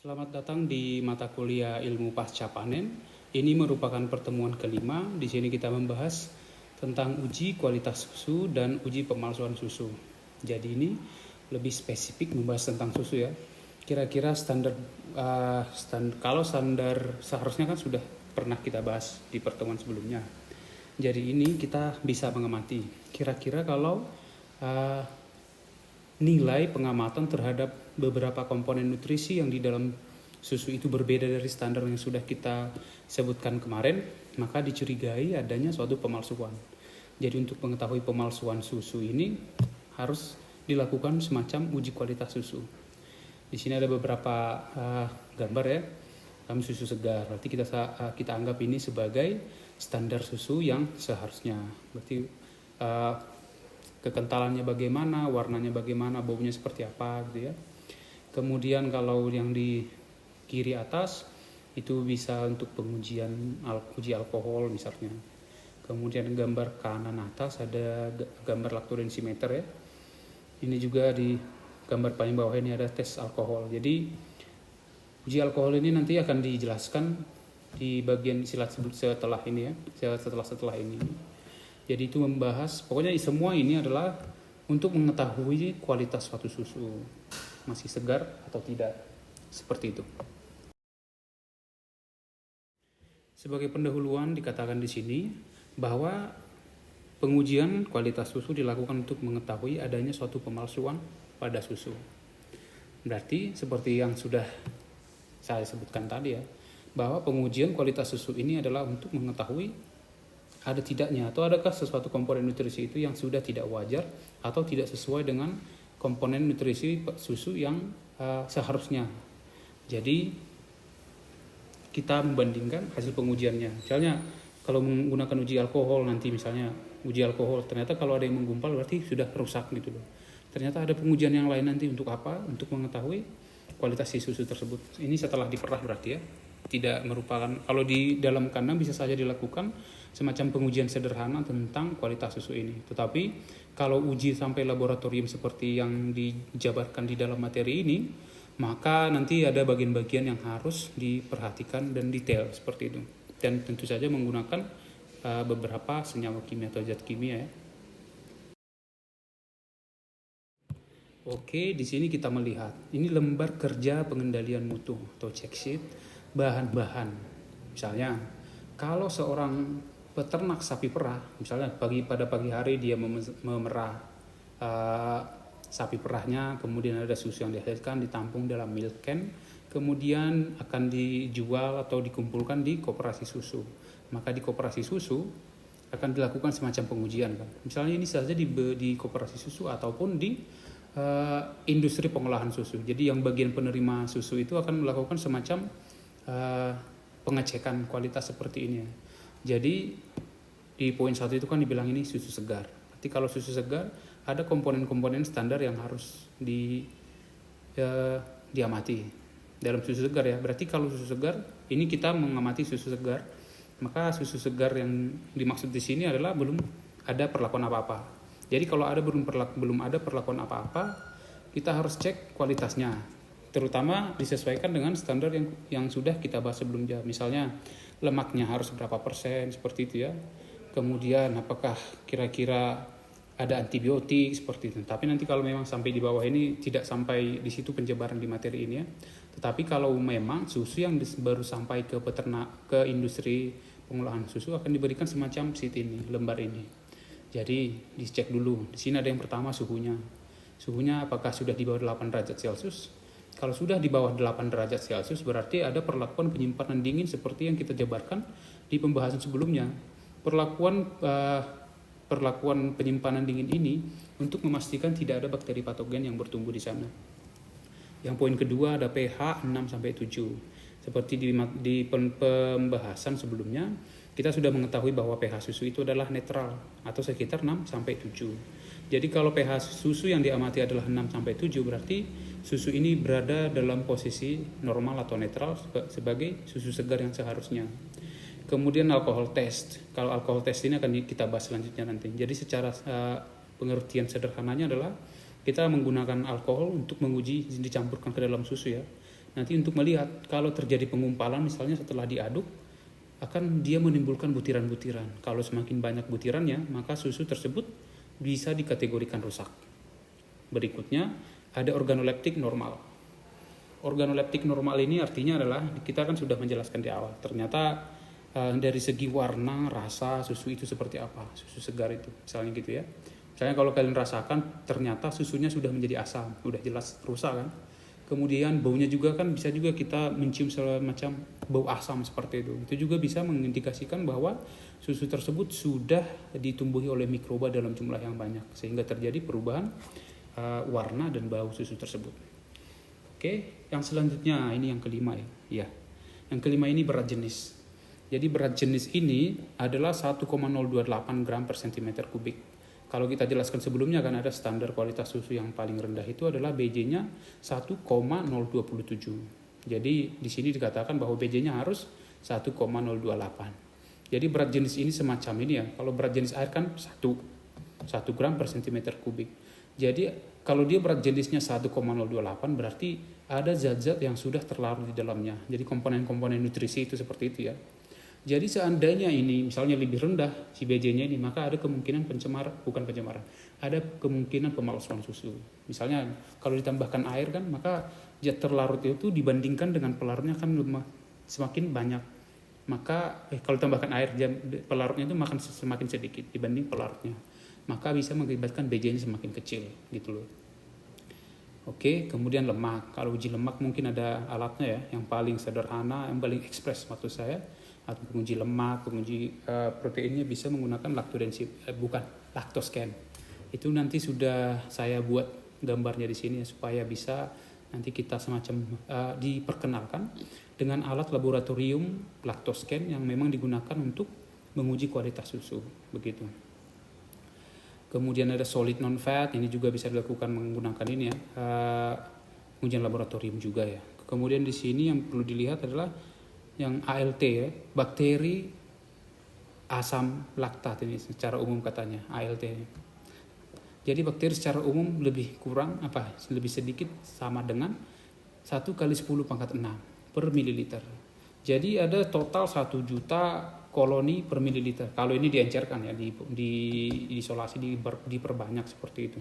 Selamat datang di mata kuliah Ilmu Pasca Panen. Ini merupakan pertemuan kelima. Di sini kita membahas tentang uji kualitas susu dan uji pemalsuan susu. Jadi ini lebih spesifik membahas tentang susu ya. Kira-kira kalau standar seharusnya kan sudah pernah kita bahas di pertemuan sebelumnya. Jadi ini kita bisa mengamati. Kira-kira kalau nilai pengamatan terhadap beberapa komponen nutrisi yang di dalam susu itu berbeda dari standar yang sudah kita sebutkan kemarin, maka dicurigai adanya suatu pemalsuan. Jadi untuk mengetahui pemalsuan susu ini harus dilakukan semacam uji kualitas susu. Di sini ada beberapa gambar ya, dalam susu segar. Berarti kita anggap ini sebagai standar susu yang seharusnya. Berarti kekentalannya bagaimana, warnanya bagaimana, baunya seperti apa gitu ya. Kemudian kalau yang di kiri atas itu bisa untuk pengujian uji alkohol misalnya. Kemudian gambar kanan atas ada gambar laktodensimeter ya. Ini juga di gambar paling bawah ini ada tes alkohol. Jadi uji alkohol ini nanti akan dijelaskan di bagian setelah ini ya, setelah ini. Jadi itu membahas, pokoknya semua ini adalah untuk mengetahui kualitas suatu susu, masih segar atau tidak, seperti itu. Sebagai pendahuluan dikatakan di sini bahwa pengujian kualitas susu dilakukan untuk mengetahui adanya suatu pemalsuan pada susu. Berarti seperti yang sudah saya sebutkan tadi ya, bahwa pengujian kualitas susu ini adalah untuk mengetahui ada tidaknya atau adakah sesuatu komponen nutrisi itu yang sudah tidak wajar atau tidak sesuai dengan komponen nutrisi susu yang seharusnya. Jadi kita membandingkan hasil pengujiannya. Misalnya kalau menggunakan uji alkohol nanti misalnya uji alkohol ternyata kalau ada yang menggumpal berarti sudah rusak gitu loh. Ternyata ada pengujian yang lain nanti untuk apa? Untuk mengetahui kualitas si susu tersebut. Ini setelah diperah berarti ya. Tidak merupakan, kalau di dalam kandang bisa saja dilakukan semacam pengujian sederhana tentang kualitas susu ini. Tetapi kalau uji sampai laboratorium seperti yang dijabarkan di dalam materi ini, maka nanti ada bagian-bagian yang harus diperhatikan dan detail seperti itu. Dan tentu saja menggunakan beberapa senyawa kimia atau zat kimia ya. Oke, di sini kita melihat ini lembar kerja pengendalian mutu atau check sheet bahan-bahan. Misalnya, kalau seorang peternak sapi perah, misalnya pada pagi hari dia memerah sapi perahnya, kemudian ada susu yang dihasilkan ditampung dalam milk can, kemudian akan dijual atau dikumpulkan di koperasi susu. Maka di koperasi susu akan dilakukan semacam pengujian kan. Misalnya ini saja di koperasi susu ataupun di industri pengolahan susu. Jadi yang bagian penerima susu itu akan melakukan semacam pengecekan kualitas seperti ini ya. Jadi di poin 1 itu kan dibilang ini susu segar. Berarti kalau susu segar ada komponen-komponen standar yang harus diamati dalam susu segar ya. Berarti kalau susu segar ini kita mengamati susu segar, maka susu segar yang dimaksud di sini adalah belum ada perlakuan apa-apa. Jadi kalau belum ada perlakuan apa-apa, kita harus cek kualitasnya. Terutama disesuaikan dengan standar yang sudah kita bahas sebelumnya. Misalnya lemaknya harus berapa persen seperti itu ya. Kemudian apakah kira-kira ada antibiotik seperti itu. Tapi nanti kalau memang sampai di bawah ini tidak sampai di situ penjabaran di materi ini ya. Tetapi kalau memang susu yang baru sampai ke peternak, ke industri pengolahan susu akan diberikan semacam sheet ini, lembar ini. Jadi dicek dulu. Di sini ada yang pertama suhunya. Suhunya apakah sudah di bawah 8 derajat Celcius? Kalau sudah di bawah 8 derajat Celcius berarti ada perlakuan penyimpanan dingin seperti yang kita jabarkan di pembahasan sebelumnya. Perlakuan penyimpanan dingin ini untuk memastikan tidak ada bakteri patogen yang bertumbuh di sana. Yang poin kedua ada pH 6-7. Seperti di pembahasan sebelumnya, kita sudah mengetahui bahwa pH susu itu adalah netral atau sekitar 6-7. Jadi kalau pH susu yang diamati adalah 6-7 berarti susu ini berada dalam posisi normal atau netral sebagai susu segar yang seharusnya. Kemudian alkohol test. Kalau alkohol test ini akan kita bahas selanjutnya nanti. Jadi secara pengertian sederhananya adalah kita menggunakan alkohol untuk menguji dicampurkan ke dalam susu ya. nanti untuk melihat kalau terjadi pengumpalan misalnya setelah diaduk, akan dia menimbulkan butiran-butiran. Kalau semakin banyak butirannya, maka susu tersebut bisa dikategorikan rusak. Berikutnya ada organoleptik normal. Organoleptik normal ini artinya adalah, kita kan sudah menjelaskan di awal, ternyata dari segi warna, rasa susu itu seperti apa, susu segar itu misalnya gitu ya. Misalnya kalau kalian rasakan ternyata susunya sudah menjadi asam, udah jelas rusak kan. Kemudian baunya juga kan bisa juga kita mencium semacam bau asam seperti itu. Itu juga bisa mengindikasikan bahwa susu tersebut sudah ditumbuhi oleh mikroba dalam jumlah yang banyak sehingga terjadi perubahan warna dan bau susu tersebut. Oke, yang selanjutnya ini yang kelima ya. Ya. Yang kelima ini berat jenis. Jadi berat jenis ini adalah 1,028 gram per cm kubik. Kalau kita jelaskan sebelumnya kan ada standar kualitas susu yang paling rendah itu adalah BJ-nya 1,027. Jadi di sini dikatakan bahwa BJ-nya harus 1,028. Jadi berat jenis ini semacam ini ya. Kalau berat jenis air kan 1 gram per cm kubik. Jadi kalau dia berat jenisnya 1,028 berarti ada zat-zat yang sudah terlarut di dalamnya. Jadi komponen-komponen nutrisi itu seperti itu ya. Jadi seandainya ini misalnya lebih rendah si BJ-nya ini, maka ada kemungkinan ada kemungkinan pemalsuan susu. Misalnya kalau ditambahkan air kan, maka zat terlarut itu dibandingkan dengan pelarutnya kan semakin banyak. Maka kalau tambahkan air, pelarutnya itu makan semakin sedikit dibanding pelarutnya. Maka bisa mengakibatkan BJ-nya semakin kecil gitu loh. Oke, kemudian lemak. Kalau uji lemak mungkin ada alatnya ya, yang paling sederhana, yang paling ekspres maksud saya. Atau penguji lemak, penguji proteinnya bisa menggunakan lactoscan. Itu nanti sudah saya buat gambarnya di sini supaya bisa nanti kita semacam diperkenalkan dengan alat laboratorium lactoscan yang memang digunakan untuk menguji kualitas susu begitu. Kemudian ada solid non fat, ini juga bisa dilakukan menggunakan ini ya, pengujian laboratorium juga ya. Kemudian di sini yang perlu dilihat adalah yang ALT ya, bakteri asam laktat ini secara umum katanya ALT. Jadi bakteri secara umum lebih sedikit sama dengan 1 kali 10 pangkat 6 per mililiter. Jadi ada total 1 juta koloni per mililiter. Kalau ini diencerkan ya, di isolasi, diperbanyak seperti itu.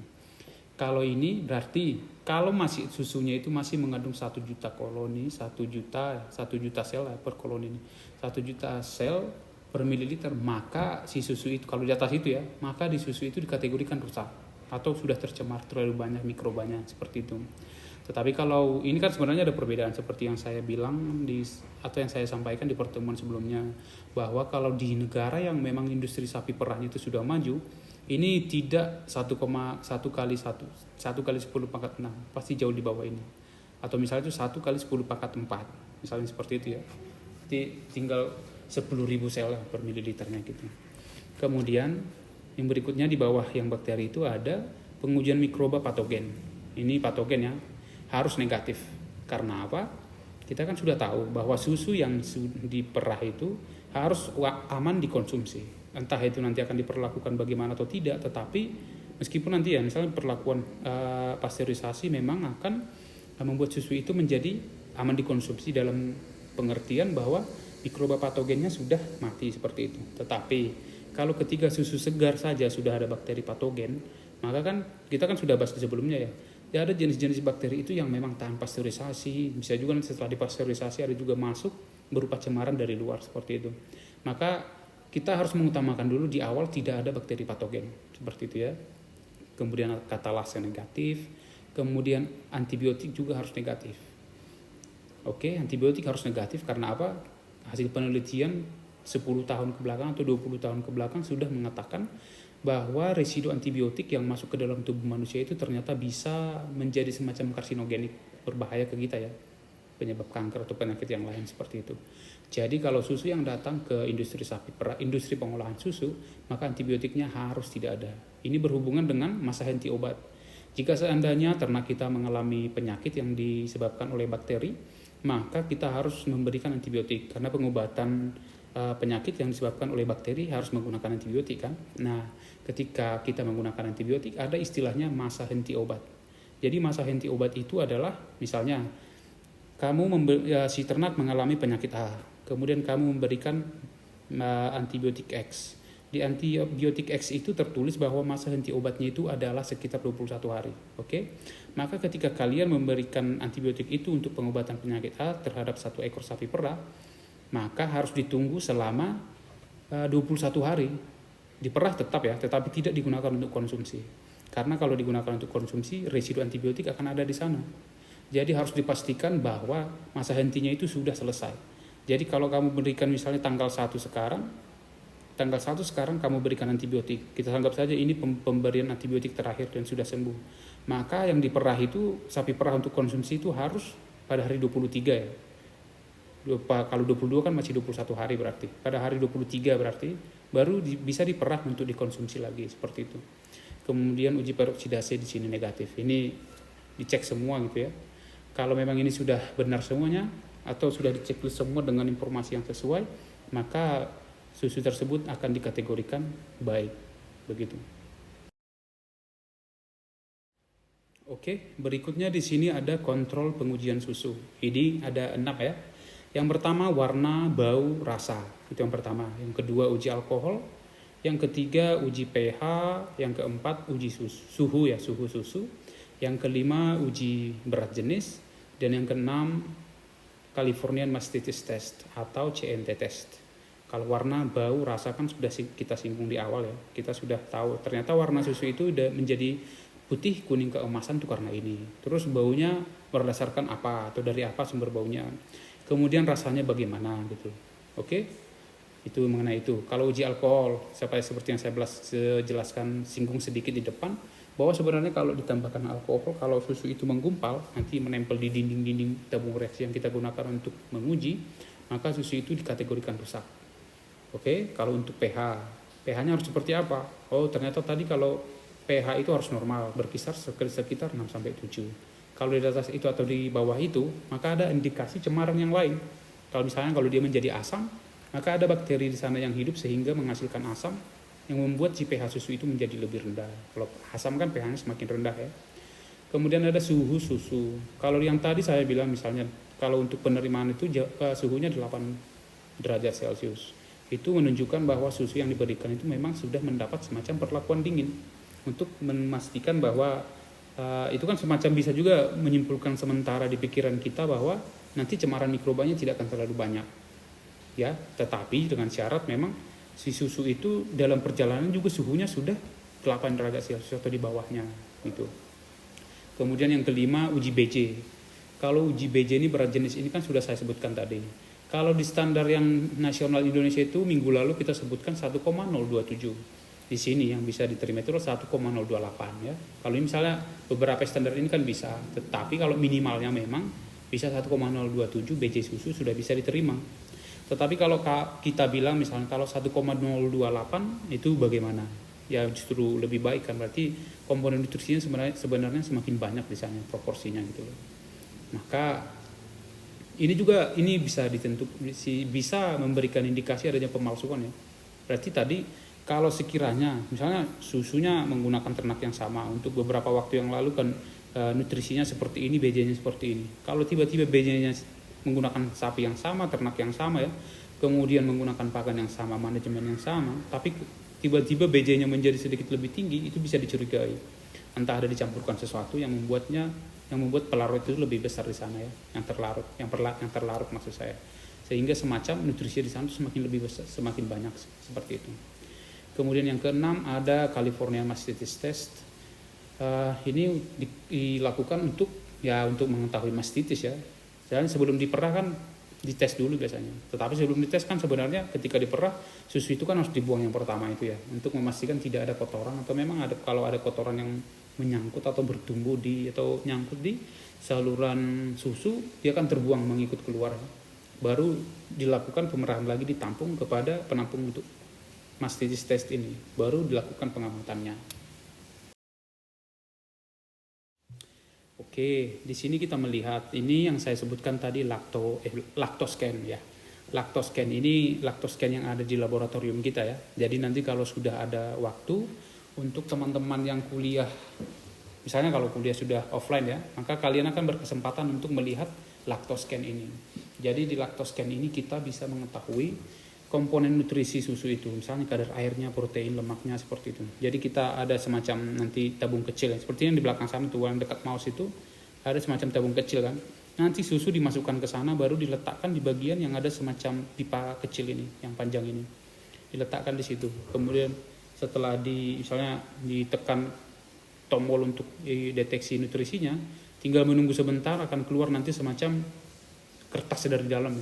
Kalau ini berarti kalau masih susunya itu masih mengandung 1 juta koloni, 1 juta sel per koloni ini. 1 juta sel per mililiter, maka si susu itu kalau di atas itu ya, maka di susu itu dikategorikan rusak atau sudah tercemar terlalu banyak mikrobanya seperti itu. Tetapi kalau ini kan sebenarnya ada perbedaan seperti yang saya bilang atau yang saya sampaikan di pertemuan sebelumnya, bahwa kalau di negara yang memang industri sapi perahnya itu sudah maju, ini tidak 1 kali 10 pangkat 6, pasti jauh di bawah ini. Atau misalnya itu 1 kali 10 pangkat 4, misalnya seperti itu ya. Jadi tinggal 10.000 sel per mililiternya gitu. Kemudian yang berikutnya di bawah yang bakteri itu ada pengujian mikroba patogen. Ini patogen ya, harus negatif. Karena apa? Kita kan sudah tahu bahwa susu yang diperah itu harus aman dikonsumsi. Entah itu nanti akan diperlakukan bagaimana atau tidak, tetapi meskipun nanti ya misalnya perlakuan pasteurisasi memang akan membuat susu itu menjadi aman dikonsumsi dalam pengertian bahwa mikroba patogennya sudah mati seperti itu. Tetapi kalau ketika susu segar saja sudah ada bakteri patogen, maka kan kita kan sudah bahas sebelumnya ya. Ya ada jenis-jenis bakteri itu yang memang tahan pasteurisasi, bisa juga setelah dipasteurisasi ada juga masuk berupa cemaran dari luar seperti itu. Maka kita harus mengutamakan dulu di awal tidak ada bakteri patogen seperti itu ya. Kemudian katalase negatif, kemudian antibiotik juga harus negatif. Oke, antibiotik harus negatif karena apa? Hasil penelitian 10 tahun ke belakang atau 20 tahun ke belakang sudah mengatakan bahwa residu antibiotik yang masuk ke dalam tubuh manusia itu ternyata bisa menjadi semacam karsinogenik, berbahaya ke kita ya, penyebab kanker atau penyakit yang lain seperti itu. Jadi kalau susu yang datang ke industri sapi perah, industri pengolahan susu, maka antibiotiknya harus tidak ada. Ini berhubungan dengan masa henti obat. Jika seandainya ternak kita mengalami penyakit yang disebabkan oleh bakteri, maka kita harus memberikan antibiotik karena pengobatan penyakit yang disebabkan oleh bakteri harus menggunakan antibiotik kan. Nah, ketika kita menggunakan antibiotik ada istilahnya masa henti obat. Jadi masa henti obat itu adalah misalnya si ternak mengalami penyakit A, kemudian kamu memberikan antibiotik X. Di antibiotik X itu tertulis bahwa masa henti obatnya itu adalah sekitar 21 hari. Oke? Maka ketika kalian memberikan antibiotik itu untuk pengobatan penyakit A terhadap satu ekor sapi perah, maka harus ditunggu selama 21 hari. Diperah tetap ya, tetapi tidak digunakan untuk konsumsi. Karena kalau digunakan untuk konsumsi, residu antibiotik akan ada di sana. Jadi harus dipastikan bahwa masa hentinya itu sudah selesai. Jadi kalau kamu berikan misalnya tanggal 1 sekarang kamu berikan antibiotik. Kita anggap saja ini pemberian antibiotik terakhir dan sudah sembuh. Maka yang diperah itu, sapi perah untuk konsumsi itu harus pada hari 23 ya. Kalau 22 kan masih 21 hari berarti. Pada hari 23 berarti baru bisa diperah untuk dikonsumsi lagi, seperti itu. Kemudian uji peroksidase di sini negatif. Ini dicek semua gitu ya. Kalau memang ini sudah benar semuanya atau sudah diceklis semua dengan informasi yang sesuai, maka susu tersebut akan dikategorikan baik, begitu. Oke, berikutnya di sini ada kontrol pengujian susu. Ini ada 6 ya. Yang pertama warna, bau, rasa. Itu yang pertama. Yang kedua uji alkohol. Yang ketiga uji pH. Yang keempat uji suhu ya, suhu susu. Yang kelima uji berat jenis. Dan yang keenam Californian Mastitis Test atau CMT Test. Kalau warna, bau, rasa kan sudah kita singgung di awal ya. Kita sudah tahu ternyata warna susu itu udah menjadi putih, kuning, keemasan itu karena ini. Terus baunya berdasarkan apa atau dari apa sumber baunya. Kemudian rasanya bagaimana gitu. Oke? Itu mengenai itu. Kalau uji alkohol, seperti yang saya jelaskan singgung sedikit di depan, bahwa sebenarnya kalau ditambahkan alkohol, kalau susu itu menggumpal, nanti menempel di dinding-dinding tabung reaksi yang kita gunakan untuk menguji, maka susu itu dikategorikan rusak. Oke, kalau untuk pH-nya harus seperti apa? Oh, ternyata tadi kalau pH itu harus normal, berkisar sekitar 6-7. Kalau di atas itu atau di bawah itu, maka ada indikasi cemaran yang lain. Kalau misalnya kalau dia menjadi asam, maka ada bakteri di sana yang hidup sehingga menghasilkan asam yang membuat si pH susu itu menjadi lebih rendah. Kalau asam kan pH-nya semakin rendah ya. Kemudian ada suhu susu. Kalau yang tadi saya bilang misalnya kalau untuk penerimaan itu suhunya 8 derajat Celcius. Itu menunjukkan bahwa susu yang diberikan itu memang sudah mendapat semacam perlakuan dingin untuk memastikan bahwa itu kan semacam bisa juga menyimpulkan sementara di pikiran kita bahwa nanti cemaran mikrobanya tidak akan terlalu banyak ya, tetapi dengan syarat memang si susu itu dalam perjalanan juga suhunya sudah 8 derajat Celcius atau di bawahnya gitu. Kemudian yang kelima uji BJ. Kalau uji BJ ini berat jenis ini kan sudah saya sebutkan tadi. Kalau di standar yang nasional Indonesia itu minggu lalu kita sebutkan 1,027. Di sini yang bisa diterima itu 1,028 ya. Kalau misalnya beberapa standar ini kan bisa, tetapi kalau minimalnya memang bisa 1,027 BJ susu sudah bisa diterima. Tetapi kalau kita bilang misalnya kalau 1,028 itu bagaimana? Ya justru lebih baik kan, berarti komponen nutrisinya sebenarnya semakin banyak di sana proporsinya gitu loh. Maka ini bisa memberikan indikasi adanya pemalsuan ya. Berarti tadi kalau sekiranya misalnya susunya menggunakan ternak yang sama untuk beberapa waktu yang lalu kan nutrisinya seperti ini, BJ-nya seperti ini. Kalau tiba-tiba BJ-nya menggunakan sapi yang sama, ternak yang sama ya, kemudian menggunakan pakan yang sama, manajemen yang sama, tapi tiba-tiba BJ-nya menjadi sedikit lebih tinggi, itu bisa dicurigai. Entah ada dicampurkan sesuatu yang membuat pelarut itu lebih besar di sana ya, yang terlarut maksud saya. Sehingga semacam nutrisi di sana semakin lebih besar, semakin banyak seperti itu. Kemudian yang keenam ada California Mastitis Test. Ini dilakukan untuk mengetahui mastitis ya. Dan sebelum diperah kan dites dulu biasanya. Tetapi sebelum dites kan sebenarnya ketika diperah susu itu kan harus dibuang yang pertama itu ya, untuk memastikan tidak ada kotoran atau memang kalau ada kotoran yang menyangkut atau bertumbuh atau nyangkut di saluran susu, dia akan terbuang mengikut keluar. Baru dilakukan pemerahan lagi, ditampung kepada penampung untuk mastitis test ini, baru dilakukan pengamatannya. Oke, di sini kita melihat ini yang saya sebutkan tadi lactoscan ya. Lactoscan yang ada di laboratorium kita ya. Jadi nanti kalau sudah ada waktu untuk teman-teman yang kuliah Misalnya kalau kuliah sudah offline ya, maka kalian akan berkesempatan untuk melihat Lactoscan ini. Jadi di Lactoscan ini kita bisa mengetahui komponen nutrisi susu itu, misalnya kadar airnya, protein, lemaknya, seperti itu. Jadi kita ada semacam nanti tabung kecil ya, seperti yang di belakang sana tuh, yang dekat mouse itu ada semacam tabung kecil kan. Nanti susu dimasukkan ke sana, baru diletakkan di bagian yang ada semacam pipa kecil ini, yang panjang ini, diletakkan di situ. Kemudian setelah misalnya ditekan tombol untuk deteksi nutrisinya, tinggal menunggu sebentar, akan keluar nanti semacam kertas dari dalam.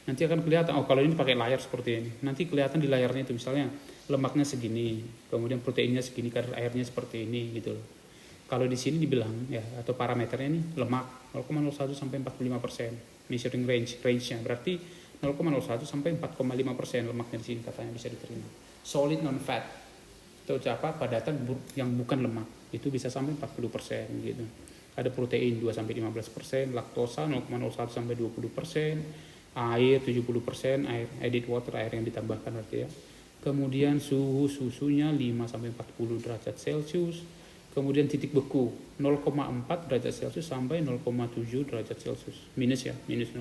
Nanti akan kelihatan, oh kalau ini pakai layar seperti ini, nanti kelihatan di layarnya itu misalnya lemaknya segini, kemudian proteinnya segini, kadar airnya seperti ini gitu loh. Kalau di sini dibilang ya, atau parameternya ini lemak 0,01 sampai 45%, measuring range-nya berarti 0,01 sampai 4,5% lemaknya di sini katanya bisa diterima. Solid non fat atau apa, padatan yang bukan lemak itu bisa sampai 40% gitu. Ada protein 2 sampai 15%, laktosa 0,01 sampai 20%, air 70%, air added water, air yang ditambahkan berarti ya. Kemudian susunya 5 sampai 40 derajat Celcius. Kemudian titik beku 0,4 derajat Celcius sampai 0,7 derajat Celcius. Minus 0,4.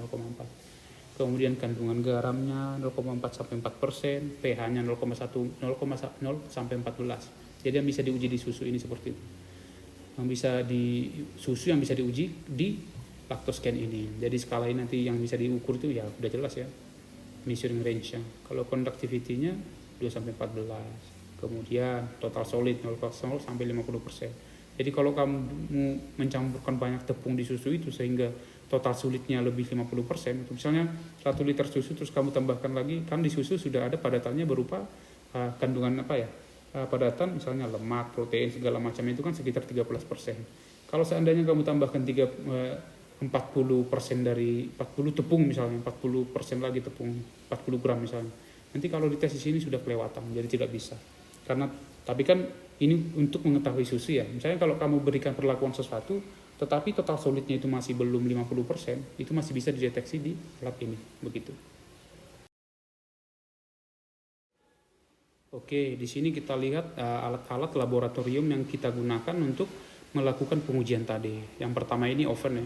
Kemudian kandungan garamnya 0,4 sampai 4%, pH-nya 0,0 sampai 14. Jadi yang bisa diuji di susu ini seperti itu. Susu yang bisa diuji di Lactoscan ini. Jadi skala ini nanti yang bisa diukur itu ya udah jelas ya. Measuring range-nya. Kalau conductivity-nya 2 sampai 14. Kemudian total solid 0,0 sampai 50%. Jadi kalau kamu mencampurkan banyak tepung di susu itu sehingga total solidnya lebih 50%, misalnya 1 liter susu terus kamu tambahkan lagi, kan di susu sudah ada padatannya berupa kandungan padatan, misalnya lemak, protein, segala macam itu kan sekitar 13%. Kalau seandainya kamu tambahkan 40% dari 40 tepung misalnya, 40% lagi tepung, 40 gram misalnya, nanti kalau dites di sini sudah kelewatan, jadi tidak bisa. Tapi kan ini untuk mengetahui susu ya. Misalnya kalau kamu berikan perlakuan sesuatu, tetapi total solidnya itu masih belum 50%, itu masih bisa dideteksi di lab ini, begitu. Oke, di sini kita lihat alat-alat laboratorium yang kita gunakan untuk melakukan pengujian tadi. Yang pertama ini oven ya.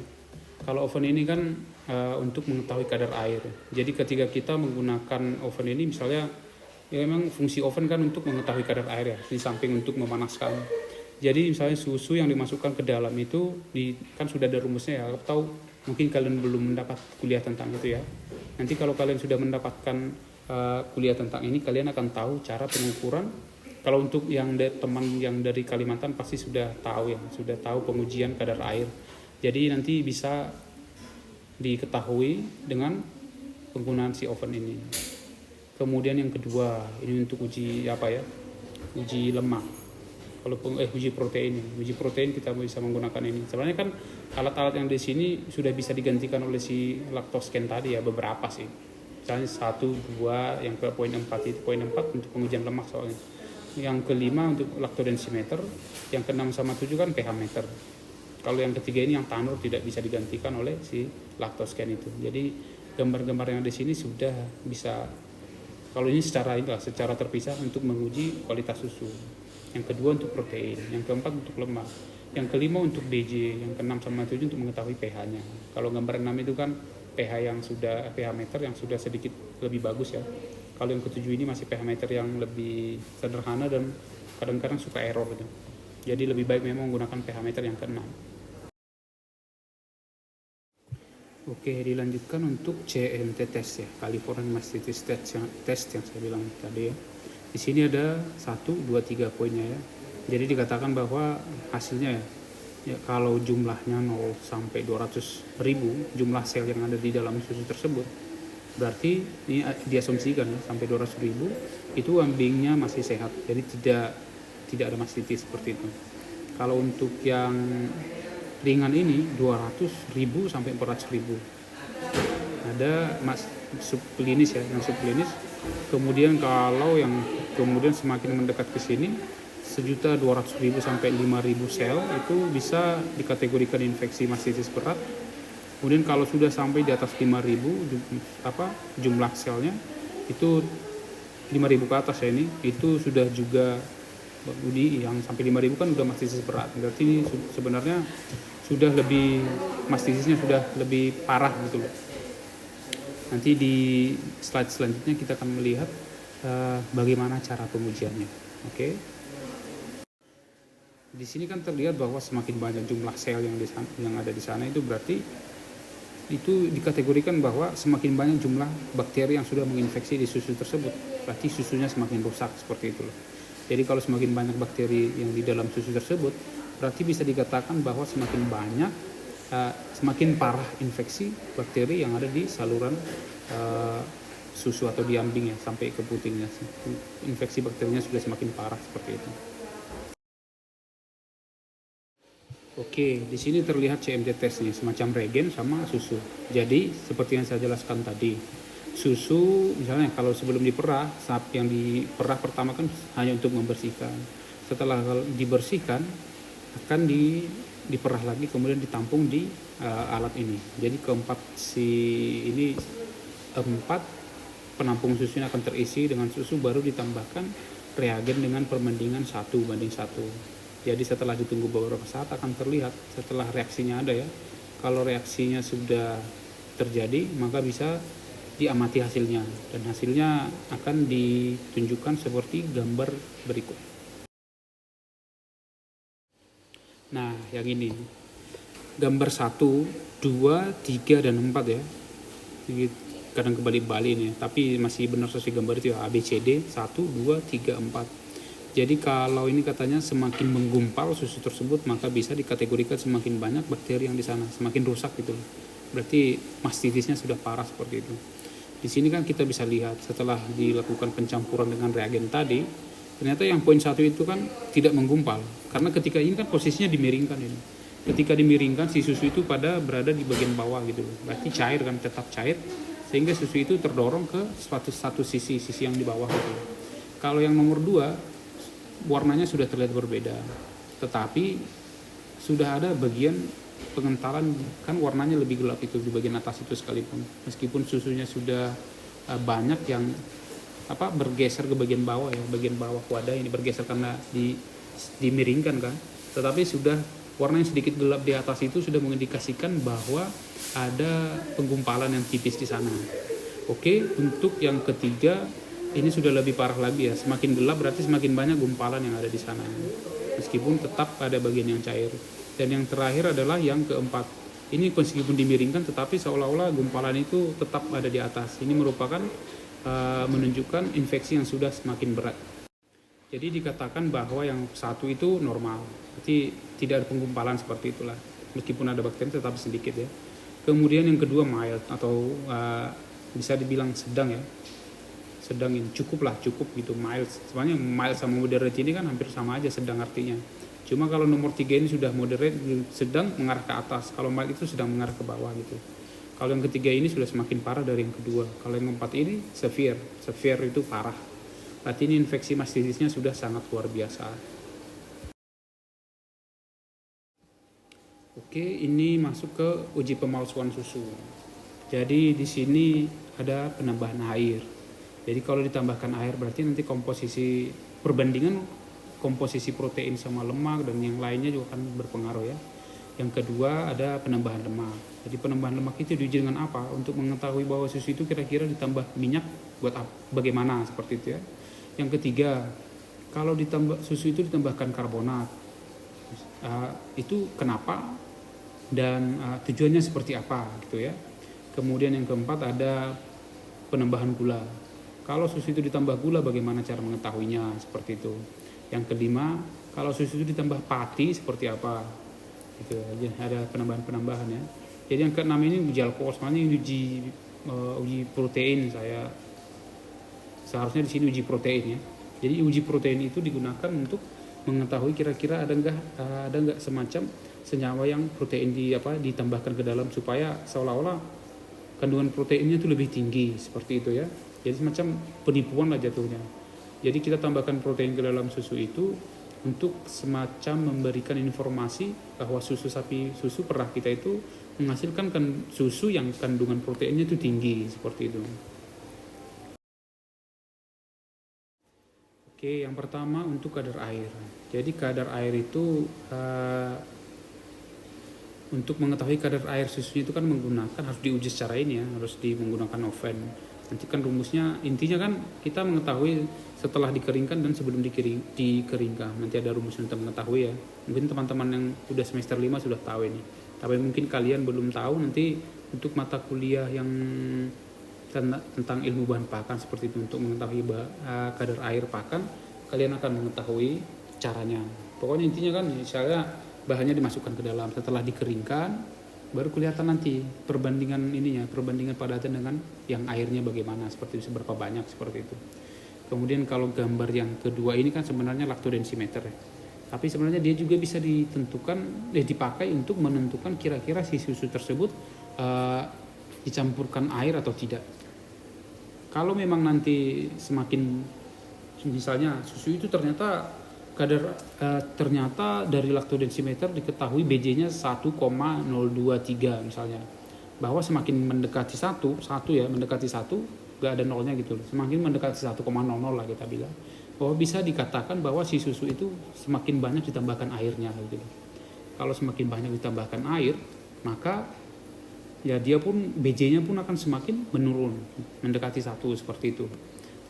Kalau oven ini kan untuk mengetahui kadar air. Jadi ketika kita menggunakan oven ini misalnya, ya memang fungsi oven kan untuk mengetahui kadar air ya, di samping untuk memanaskan. Jadi misalnya susu yang dimasukkan ke dalam itu kan sudah ada rumusnya ya, atau mungkin kalian belum mendapat kuliah tentang itu ya. Nanti kalau kalian sudah mendapatkan kuliah tentang ini, kalian akan tahu cara pengukuran. Kalau untuk teman yang dari Kalimantan pasti sudah tahu ya, sudah tahu pengujian kadar air. Jadi nanti bisa diketahui dengan penggunaan si oven ini. Kemudian yang kedua, ini untuk uji uji lemak. Kalau uji protein, kita bisa menggunakan ini. Sebenarnya kan alat-alat yang di sini sudah bisa digantikan oleh si Lactoscan tadi ya, beberapa sih. Misalnya 1, 2, yang ke poin 4 itu poin 4 untuk pengujian lemak soalnya. Yang kelima untuk lactodensimeter, yang ke-6 sama 7 kan pH meter. Kalau yang ketiga ini yang tanur tidak bisa digantikan oleh si Lactoscan itu. Jadi gambar-gambar yang di sini sudah bisa, kalau ini secara terpisah untuk menguji kualitas susu. Yang kedua untuk protein, yang keempat untuk lemak, yang kelima untuk DJ, yang ke-6 sama 7 untuk mengetahui pH-nya. Kalau gambar 6 itu kan pH meter yang sudah sedikit lebih bagus ya. Kalau yang ke-7 ini masih pH meter yang lebih sederhana dan kadang-kadang suka error gitu. Jadi lebih baik memang menggunakan pH meter yang ke-6. Oke, dilanjutkan untuk CMT test ya, California Mastitis test yang saya bilang tadi ya. Di sini ada 1, 2, 3 poinnya ya. Jadi dikatakan bahwa hasilnya ya kalau jumlahnya 0 sampai 200 ribu jumlah sel yang ada di dalam susu tersebut, berarti ini diasumsikan ya, sampai 200 ribu itu kambingnya masih sehat, jadi tidak ada mastitis seperti itu. Kalau untuk yang ringan ini 200 ribu sampai 400 ribu ada subklinis ya, yang subklinis. Kemudian kalau yang kemudian semakin mendekat ke sini 1.200.000 sampai 5.000 sel itu bisa dikategorikan infeksi mastitis berat. Kemudian kalau sudah sampai di atas 5.000 jumlah selnya itu 5.000 ke atas ya, ini itu sudah juga Di yang sampai 5.000 kan udah mastitis berat, berarti ini sebenarnya sudah lebih, mastisisnya sudah lebih parah gitu loh. Nanti di slide selanjutnya kita akan melihat bagaimana cara pengujiannya. Oke. Di sini kan terlihat bahwa semakin banyak jumlah sel yang ada di sana, itu berarti itu dikategorikan bahwa semakin banyak jumlah bakteri yang sudah menginfeksi di susu tersebut, berarti susunya semakin rusak, seperti itu loh. Jadi kalau semakin banyak bakteri yang di dalam susu tersebut, berarti bisa dikatakan bahwa semakin parah infeksi bakteri yang ada di saluran susu atau di ambing ya, sampai ke putingnya. Infeksi bakterinya sudah semakin parah, seperti itu. Oke, di sini terlihat CMT test nih, semacam reagen sama susu. Jadi seperti yang saya jelaskan tadi, susu misalnya kalau sebelum diperah, saat yang diperah pertama kan hanya untuk membersihkan. Setelah dibersihkan akan diperah lagi, kemudian ditampung di alat ini. Jadi keempat penampung susu ini akan terisi dengan susu, baru ditambahkan reagen dengan perbandingan 1:1. Jadi setelah ditunggu beberapa saat akan terlihat setelah reaksinya ada ya. Kalau reaksinya sudah terjadi, maka bisa diamati hasilnya, dan hasilnya akan ditunjukkan seperti gambar berikut. Nah, yang ini gambar 1, 2, 3, dan 4 ya. Kadang kebalik-balik nih, tapi masih benar sesuai gambar itu ya, ABCD 1, 2, 3, 4. Jadi kalau ini katanya semakin menggumpal susu tersebut, maka bisa dikategorikan semakin banyak bakteri yang di sana, semakin rusak gitu. Berarti mastitisnya sudah parah, seperti itu. Di sini kan kita bisa lihat setelah dilakukan pencampuran dengan reagen tadi, ternyata yang poin 1 itu kan tidak menggumpal, karena ketika ini kan posisinya dimiringkan ini. Ketika dimiringkan, si susu itu berada di bagian bawah gitu. Berarti cair kan, tetap cair, sehingga susu itu terdorong ke satu sisi yang di bawah gitu. Kalau yang nomor 2, warnanya sudah terlihat berbeda, tetapi sudah ada bagian pengentalan, kan warnanya lebih gelap itu di bagian atas itu sekalipun, meskipun susunya sudah banyak yang bergeser ke bagian bawah ya, bagian bawah wadah ini bergeser karena dimiringkan kan, tetapi sudah warnanya sedikit gelap di atas itu sudah mengindikasikan bahwa ada penggumpalan yang tipis di sana. Oke, untuk yang ketiga ini sudah lebih parah lagi ya, semakin gelap berarti semakin banyak gumpalan yang ada di sana, meskipun tetap ada bagian yang cair. Dan yang terakhir adalah yang keempat, ini meskipun dimiringkan tetapi seolah-olah gumpalan itu tetap ada di atas. Ini merupakan menunjukkan infeksi yang sudah semakin berat. Jadi dikatakan bahwa yang 1 itu normal, berarti tidak ada penggumpalan seperti itulah, meskipun ada bakteri tetapi sedikit ya. Kemudian yang kedua mild, atau bisa dibilang sedang ya, sedang ini cukup gitu, mild. Sebenarnya mild sama moderate ini kan hampir sama aja, sedang artinya. Cuma kalau nomor 3 ini sudah moderate, sedang mengarah ke atas. Kalau mild itu sedang mengarah ke bawah gitu. Kalau yang ketiga ini sudah semakin parah dari yang kedua. Kalau yang keempat ini severe itu parah. Berarti ini infeksi mastitisnya sudah sangat luar biasa. Oke, ini masuk ke uji pemalsuan susu. Jadi di sini ada penambahan air. Jadi kalau ditambahkan air berarti nanti perbandingan komposisi protein sama lemak dan yang lainnya juga akan berpengaruh ya. Yang kedua ada penambahan lemak. Jadi penambahan lemak itu diuji dengan apa? Untuk mengetahui bahwa susu itu kira-kira ditambah minyak buat bagaimana, seperti itu ya. Yang ketiga, kalau susu itu ditambahkan karbonat, itu kenapa dan tujuannya seperti apa gitu ya. Kemudian yang keempat ada penambahan gula. Kalau susu itu ditambah gula, bagaimana cara mengetahuinya, seperti itu. Yang kelima, kalau susu itu ditambah pati, seperti apa, gitu. Jadi ada penambahan ya. Jadi yang keenam ini uji alkohol, sebenarnya uji protein. Seharusnya di sini uji protein ya. Jadi uji protein itu digunakan untuk mengetahui kira-kira ada nggak semacam senyawa yang protein ditambahkan ke dalam, supaya seolah-olah kandungan proteinnya itu lebih tinggi, seperti itu ya. Jadi semacam penipuan lah jatuhnya. Jadi kita tambahkan protein ke dalam susu itu untuk semacam memberikan informasi bahwa susu perah kita itu menghasilkan susu yang kandungan proteinnya itu tinggi, seperti itu. Oke, yang pertama untuk kadar air. Jadi kadar air itu untuk mengetahui kadar air susunya itu kan menggunakan, harus diuji secara ini ya, harus menggunakan oven. Nanti kan rumusnya, intinya kan kita mengetahui setelah dikeringkan dan sebelum dikeringkan. Nanti ada rumus untuk mengetahui ya. Mungkin teman-teman yang udah semester 5 sudah tahu ini. Tapi mungkin kalian belum tahu, nanti untuk mata kuliah yang tentang ilmu bahan pakan seperti itu, untuk mengetahui kadar air pakan, kalian akan mengetahui caranya. Pokoknya intinya kan misalnya bahannya dimasukkan ke dalam, setelah dikeringkan baru kelihatan nanti perbandingan padatnya dengan yang airnya bagaimana, seperti itu, seberapa banyak, seperti itu. Kemudian kalau gambar yang kedua ini kan sebenarnya lactodensimeter ya. Tapi sebenarnya dia juga bisa dipakai untuk menentukan kira-kira si susu tersebut dicampurkan air atau tidak. Kalau memang nanti semakin, misalnya susu itu ternyata dari lactodensimeter diketahui BJ-nya 1,023 misalnya, bahwa semakin mendekati mendekati 1 gak ada nolnya gitu, semakin mendekati 1,00 lah kita bilang, bahwa bisa dikatakan bahwa si susu itu semakin banyak ditambahkan airnya gitu. Kalau semakin banyak ditambahkan air, maka ya dia pun BJ-nya pun akan semakin menurun, mendekati 1 seperti itu.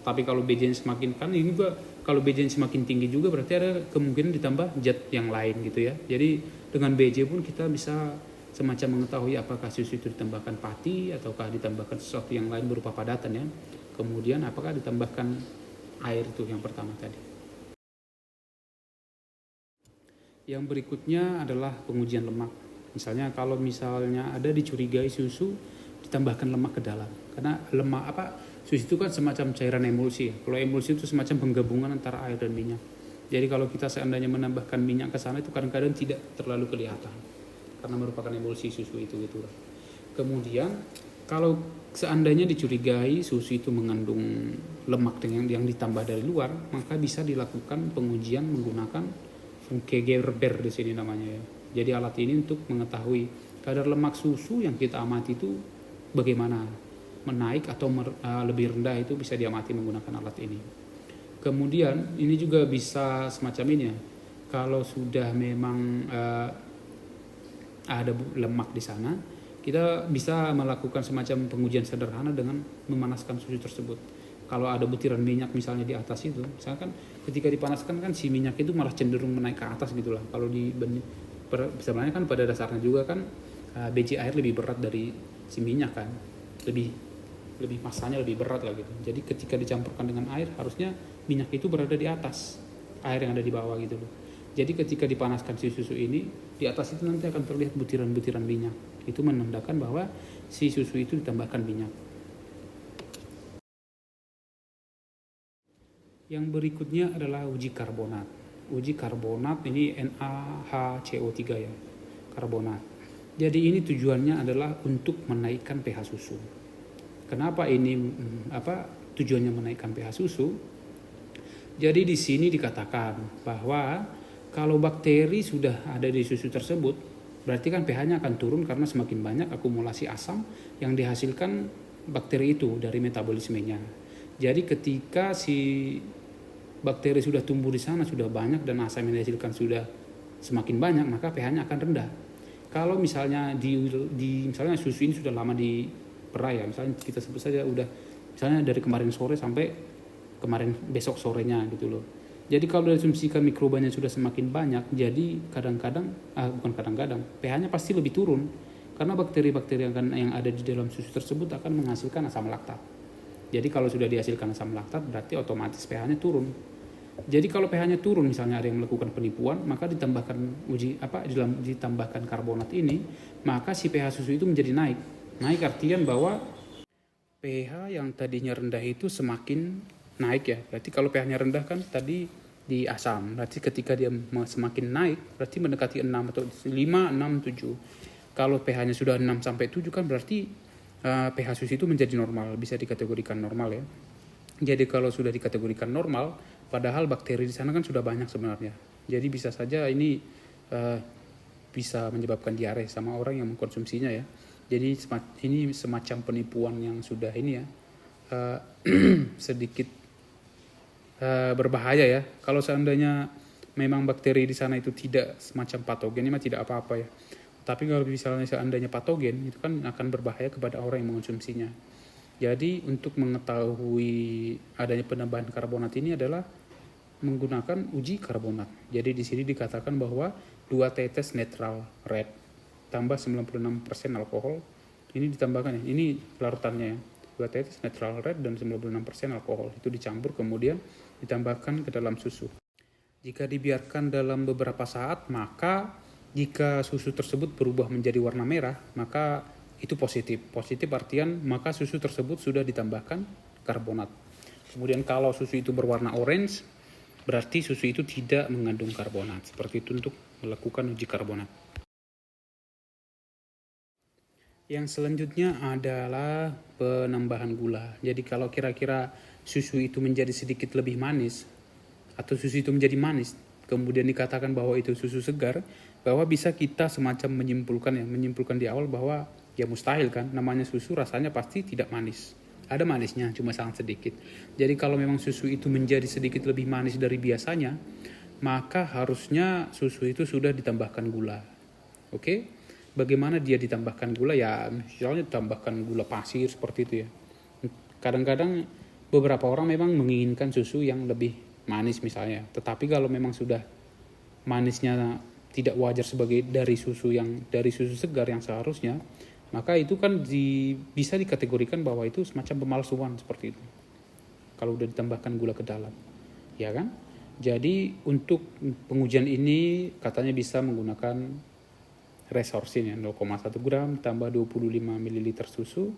Tapi kalau BJ-nya semakin, kan ini juga kalau BJ-nya semakin tinggi juga berarti ada kemungkinan ditambah zat yang lain gitu ya. Jadi dengan BJ pun kita bisa semacam mengetahui apakah susu itu ditambahkan pati ataukah ditambahkan sesuatu yang lain berupa padatan ya. Kemudian apakah ditambahkan air, itu yang pertama tadi. Yang berikutnya adalah pengujian lemak. Misalnya kalau ada dicurigai susu ditambahkan lemak ke dalam, karena susu itu kan semacam cairan emulsi. Kalau emulsi itu semacam penggabungan antara air dan minyak. Jadi kalau kita seandainya menambahkan minyak ke sana itu kadang-kadang tidak terlalu kelihatan karena merupakan emulsi susu itu gitu. Kemudian kalau seandainya dicurigai susu itu mengandung lemak yang ditambah dari luar, maka bisa dilakukan pengujian menggunakan Geber di sini namanya ya. Jadi alat ini untuk mengetahui kadar lemak susu yang kita amati itu bagaimana, menaik atau lebih rendah, itu bisa diamati menggunakan alat ini. Kemudian ini juga bisa semacam ini ya, kalau sudah memang ada lemak di sana, kita bisa melakukan semacam pengujian sederhana dengan memanaskan susu tersebut. Kalau ada butiran minyak misalnya di atas itu, misalkan ketika dipanaskan kan si minyak itu malah cenderung menaik ke atas gitulah. Kalau sebenarnya kan pada dasarnya juga kan biji air lebih berat dari si minyak kan, lebih masanya lebih berat lah gitu. Jadi ketika dicampurkan dengan air, harusnya minyak itu berada di atas, air yang ada di bawah gitu loh. Jadi ketika dipanaskan si susu ini, di atas itu nanti akan terlihat butiran-butiran minyak. Itu menandakan bahwa si susu itu ditambahkan minyak. Yang berikutnya adalah uji karbonat. Uji karbonat ini NaHCO3 ya, karbonat. Jadi ini tujuannya adalah untuk menaikkan pH susu. Kenapa ini tujuannya menaikkan pH susu? Jadi di sini dikatakan bahwa kalau bakteri sudah ada di susu tersebut, berarti kan pH-nya akan turun karena semakin banyak akumulasi asam yang dihasilkan bakteri itu dari metabolismenya. Jadi ketika si bakteri sudah tumbuh di sana, sudah banyak dan asam yang dihasilkan sudah semakin banyak, maka pH-nya akan rendah. Kalau misalnya misalnya susu ini sudah lama diperai ya, misalnya kita sebut saja misalnya dari kemarin sore sampai kemarin besok sorenya gitu loh. Jadi kalau diasumsikan mikrobanya sudah semakin banyak, jadi kadang-kadang pH-nya pasti lebih turun karena bakteri-bakteri yang ada di dalam susu tersebut akan menghasilkan asam laktat. Jadi kalau sudah dihasilkan asam laktat, berarti otomatis pH-nya turun. Jadi kalau pH-nya turun, misalnya ada yang melakukan penipuan, maka ditambahkan karbonat ini, maka si pH susu itu menjadi naik. Naik artian bahwa pH yang tadinya rendah itu semakin naik ya. Berarti kalau pH-nya rendah kan tadi di asam. Berarti ketika dia semakin naik, berarti mendekati 6 atau 5, 6, 7. Kalau pH-nya sudah 6 sampai 7 kan berarti pH susu itu menjadi normal, bisa dikategorikan normal ya. Jadi kalau sudah dikategorikan normal, padahal bakteri di sana kan sudah banyak sebenarnya. Jadi bisa saja ini bisa menyebabkan diare sama orang yang mengkonsumsinya ya. Jadi ini semacam penipuan yang sudah ini ya, sedikit berbahaya ya. Kalau seandainya memang bakteri di sana itu tidak semacam patogen, ini mah tidak apa-apa ya. Tapi kalau misalnya seandainya patogen, itu kan akan berbahaya kepada orang yang mengonsumsinya. Jadi untuk mengetahui adanya penambahan karbonat ini adalah menggunakan uji karbonat. Jadi di sini dikatakan bahwa 2 tetes netral red tambah 96% alkohol. Ini ditambahkan ya, ini larutannya ya. 2 tetes netral red dan 96% alkohol. Itu dicampur kemudian ditambahkan ke dalam susu. Jika dibiarkan dalam beberapa saat, maka jika susu tersebut berubah menjadi warna merah, maka itu positif. Positif artian maka susu tersebut sudah ditambahkan karbonat. Kemudian kalau susu itu berwarna orange, berarti susu itu tidak mengandung karbonat. Seperti itu untuk melakukan uji karbonat. Yang selanjutnya adalah penambahan gula. Jadi kalau kira-kira susu itu menjadi sedikit lebih manis, atau susu itu menjadi manis, kemudian dikatakan bahwa itu susu segar, bahwa bisa kita semacam menyimpulkan di awal bahwa ya mustahil kan, namanya susu rasanya pasti tidak manis. Ada manisnya, cuma sangat sedikit. Jadi kalau memang susu itu menjadi sedikit lebih manis dari biasanya, maka harusnya susu itu sudah ditambahkan gula. Oke? Bagaimana dia ditambahkan gula? Ya misalnya ditambahkan gula pasir seperti itu ya. Kadang-kadang beberapa orang memang menginginkan susu yang lebih manis misalnya. Tetapi kalau memang sudah manisnya tidak wajar sebagai dari susu segar yang seharusnya, maka itu kan bisa dikategorikan bahwa itu semacam pemalsuan seperti itu. Kalau udah ditambahkan gula ke dalam, ya kan? Jadi untuk pengujian ini katanya bisa menggunakan resorsin ya, 0,1 gram tambah 25 ml susu,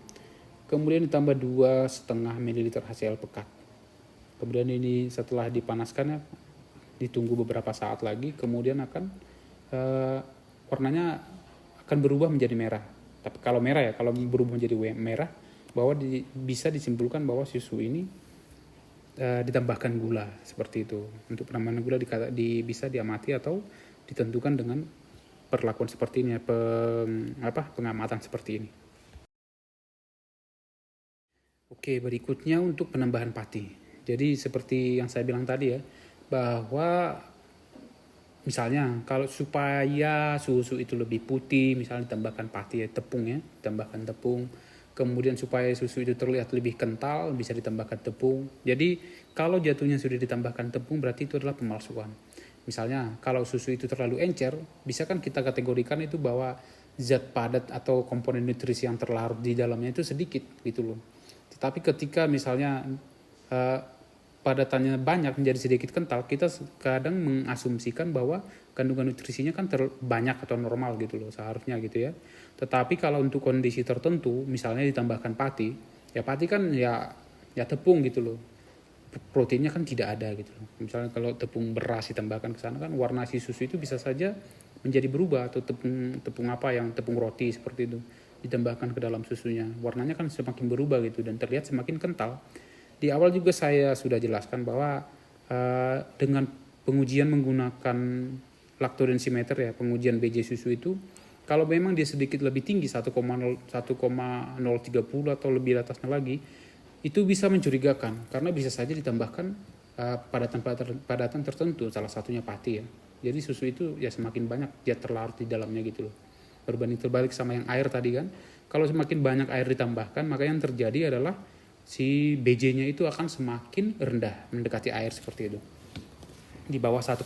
kemudian ditambah 2,5 ml HCl pekat. Kemudian ini setelah dipanaskan ya, ditunggu beberapa saat lagi, kemudian akan warnanya akan berubah menjadi merah. Tapi kalau merah ya, kalau berubah menjadi merah, bahwa bisa disimpulkan bahwa susu ini ditambahkan gula seperti itu. Untuk penambahan gula bisa diamati atau ditentukan dengan perlakuan seperti ini, pengamatan seperti ini. Oke, berikutnya untuk penambahan pati. Jadi seperti yang saya bilang tadi ya, bahwa misalnya kalau supaya susu itu lebih putih, misalnya ditambahkan pati ya, tepung ya, ditambahkan tepung. Kemudian supaya susu itu terlihat lebih kental, bisa ditambahkan tepung. Jadi kalau jatuhnya sudah ditambahkan tepung, berarti itu adalah pemalsuan. Misalnya kalau susu itu terlalu encer, bisa kan kita kategorikan itu bahwa zat padat atau komponen nutrisi yang terlarut di dalamnya itu sedikit gitu loh. Tetapi ketika misalnya padatannya banyak menjadi sedikit kental, kita kadang mengasumsikan bahwa kandungan nutrisinya kan banyak atau normal gitu loh seharusnya gitu ya. Tetapi kalau untuk kondisi tertentu, misalnya ditambahkan pati, ya pati kan ya tepung gitu loh. Proteinnya kan tidak ada gitu loh. Misalnya kalau tepung beras ditambahkan ke sana kan warna si susu itu bisa saja menjadi berubah, atau tepung roti seperti itu ditambahkan ke dalam susunya. Warnanya kan semakin berubah gitu dan terlihat semakin kental. Di awal juga saya sudah jelaskan bahwa dengan pengujian menggunakan lactodensimeter ya, pengujian BJ susu itu, kalau memang dia sedikit lebih tinggi 1,030 atau lebih atasnya lagi, itu bisa mencurigakan karena bisa saja ditambahkan padatan tertentu, salah satunya pati ya. Jadi susu itu ya semakin banyak dia terlarut di dalamnya gitu loh. Berbanding terbalik sama yang air tadi kan, kalau semakin banyak air ditambahkan, maka yang terjadi adalah si BJ-nya itu akan semakin rendah, mendekati air seperti itu. Di bawah 1,027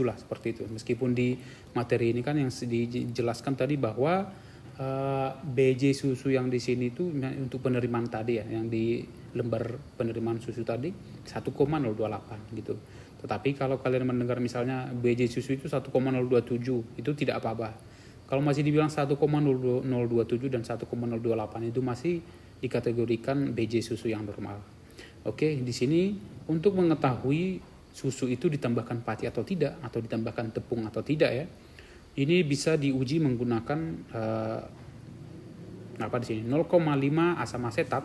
lah seperti itu. Meskipun di materi ini kan yang dijelaskan tadi bahwa BJ susu yang di sini itu untuk penerimaan tadi ya, yang di lembar penerimaan susu tadi 1,028 gitu. Tetapi kalau kalian mendengar misalnya BJ susu itu 1,027, itu tidak apa-apa. Kalau masih dibilang 1,027 dan 1,028 itu masih dikategorikan BJ susu yang normal. Oke, di sini untuk mengetahui susu itu ditambahkan pati atau tidak, atau ditambahkan tepung atau tidak ya, ini bisa diuji menggunakan di sini 0,5 asam asetat.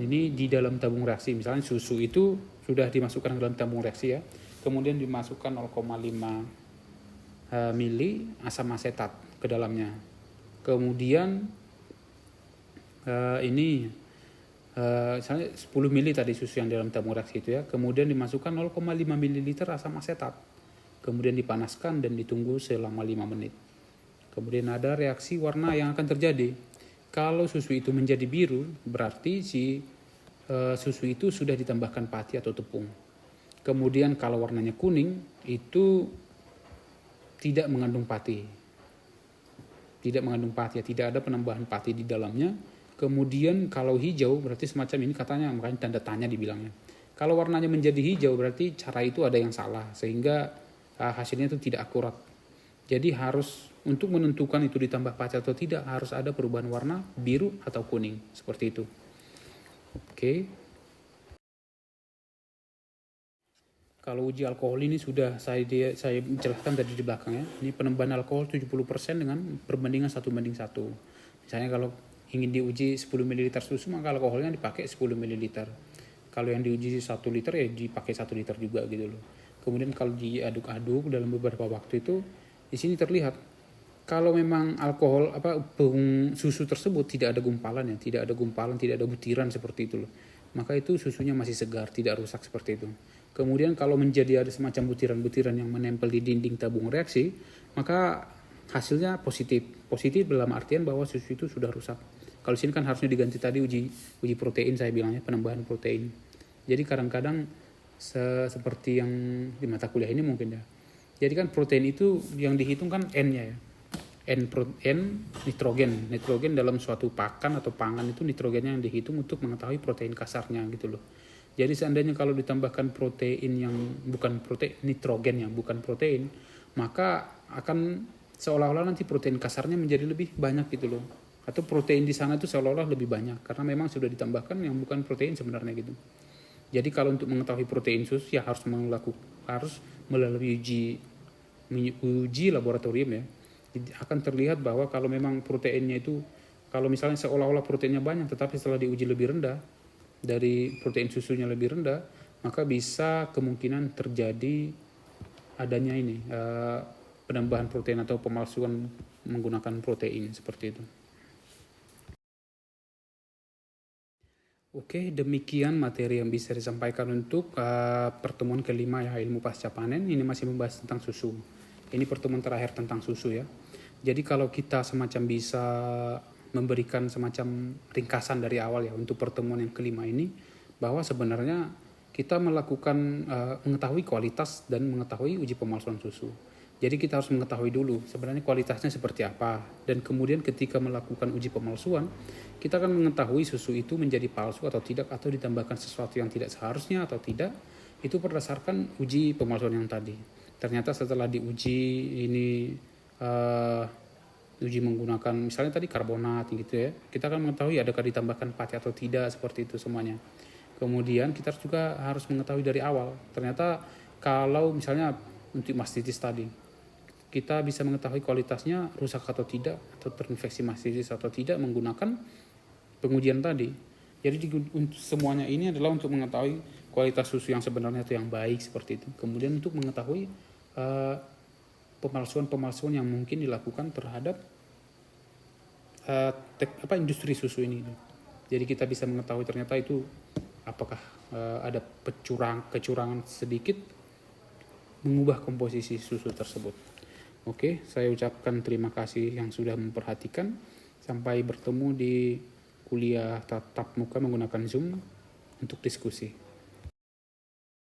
Ini di dalam tabung reaksi. Misalnya susu itu sudah dimasukkan ke dalam tabung reaksi ya, kemudian dimasukkan 0,5 mili asam asetat ke dalamnya. Kemudian misalnya 10 ml tadi susu yang dalam tabung reaksi itu ya, kemudian dimasukkan 0,5 ml asam asetat, kemudian dipanaskan dan ditunggu selama 5 menit. Kemudian ada reaksi warna yang akan terjadi. Kalau susu itu menjadi biru, berarti susu itu sudah ditambahkan pati atau tepung. Kemudian kalau warnanya kuning, itu tidak mengandung pati. Tidak mengandung pati, ya, tidak ada penambahan pati di dalamnya. Kemudian kalau hijau berarti semacam ini katanya, makanya tanda tanya dibilangnya. Kalau warnanya menjadi hijau berarti cara itu ada yang salah, sehingga hasilnya itu tidak akurat. Jadi harus untuk menentukan itu ditambah pati atau tidak harus ada perubahan warna biru atau kuning, seperti itu. Oke. Kalau uji alkohol ini sudah saya jelaskan tadi di belakang ya. Ini penambahan alkohol 70% dengan perbandingan 1:1. Misalnya kalau ingin diuji 10 ml susu, maka alkoholnya dipakai 10 ml. Kalau yang diuji 1 liter ya dipakai 1 liter juga gitu loh. Kemudian kalau diaduk-aduk dalam beberapa waktu itu, di sini terlihat kalau memang alkohol susu tersebut tidak ada gumpalan ya, tidak ada butiran seperti itu loh. Maka itu susunya masih segar, tidak rusak seperti itu. Kemudian kalau menjadi ada semacam butiran-butiran yang menempel di dinding tabung reaksi, maka hasilnya positif. Positif dalam artian bahwa susu itu sudah rusak. Kalau sini kan harusnya diganti tadi uji protein, saya bilangnya penambahan protein. Jadi kadang-kadang seperti yang di mata kuliah ini mungkin ya. Jadi kan protein itu yang dihitung kan N-nya ya. N nitrogen dalam suatu pakan atau pangan itu nitrogennya yang dihitung untuk mengetahui protein kasarnya gitu loh. Jadi seandainya kalau ditambahkan protein yang bukan protein, nitrogen yang bukan protein, maka akan seolah-olah nanti protein kasarnya menjadi lebih banyak gitu loh. Atau protein di sana itu seolah-olah lebih banyak karena memang sudah ditambahkan yang bukan protein sebenarnya gitu. Jadi kalau untuk mengetahui protein susu ya harus melalui uji laboratorium ya. Akan terlihat bahwa kalau memang proteinnya itu, kalau misalnya seolah-olah proteinnya banyak tetapi setelah diuji lebih rendah, dari protein susunya lebih rendah, maka bisa kemungkinan terjadi adanya ini penambahan protein atau pemalsuan menggunakan protein seperti itu. Oke, demikian materi yang bisa disampaikan untuk pertemuan kelima ya, ilmu pasca panen. Ini masih membahas tentang susu. Ini pertemuan terakhir tentang susu ya. Jadi kalau kita semacam bisa memberikan semacam ringkasan dari awal ya untuk pertemuan yang kelima ini, bahwa sebenarnya kita melakukan mengetahui kualitas dan mengetahui uji pemalsuan susu. Jadi kita harus mengetahui dulu sebenarnya kualitasnya seperti apa, dan kemudian ketika melakukan uji pemalsuan kita akan mengetahui susu itu menjadi palsu atau tidak, atau ditambahkan sesuatu yang tidak seharusnya atau tidak, itu berdasarkan uji pemalsuan yang tadi. Ternyata setelah diuji ini uji menggunakan misalnya tadi karbonat gitu ya, kita akan mengetahui adakah ditambahkan pati atau tidak, seperti itu semuanya. Kemudian kita juga harus mengetahui dari awal, ternyata kalau misalnya untuk mastitis tadi, kita bisa mengetahui kualitasnya rusak atau tidak, atau terinfeksi mastitis atau tidak menggunakan pengujian tadi. Jadi semuanya ini adalah untuk mengetahui kualitas susu yang sebenarnya atau yang baik seperti itu. Kemudian untuk mengetahui pemalsuan yang mungkin dilakukan terhadap industri susu ini. Jadi kita bisa mengetahui ternyata itu apakah ada kecurangan sedikit mengubah komposisi susu tersebut. Oke, saya ucapkan terima kasih yang sudah memperhatikan. Sampai bertemu di kuliah tatap muka menggunakan Zoom untuk diskusi.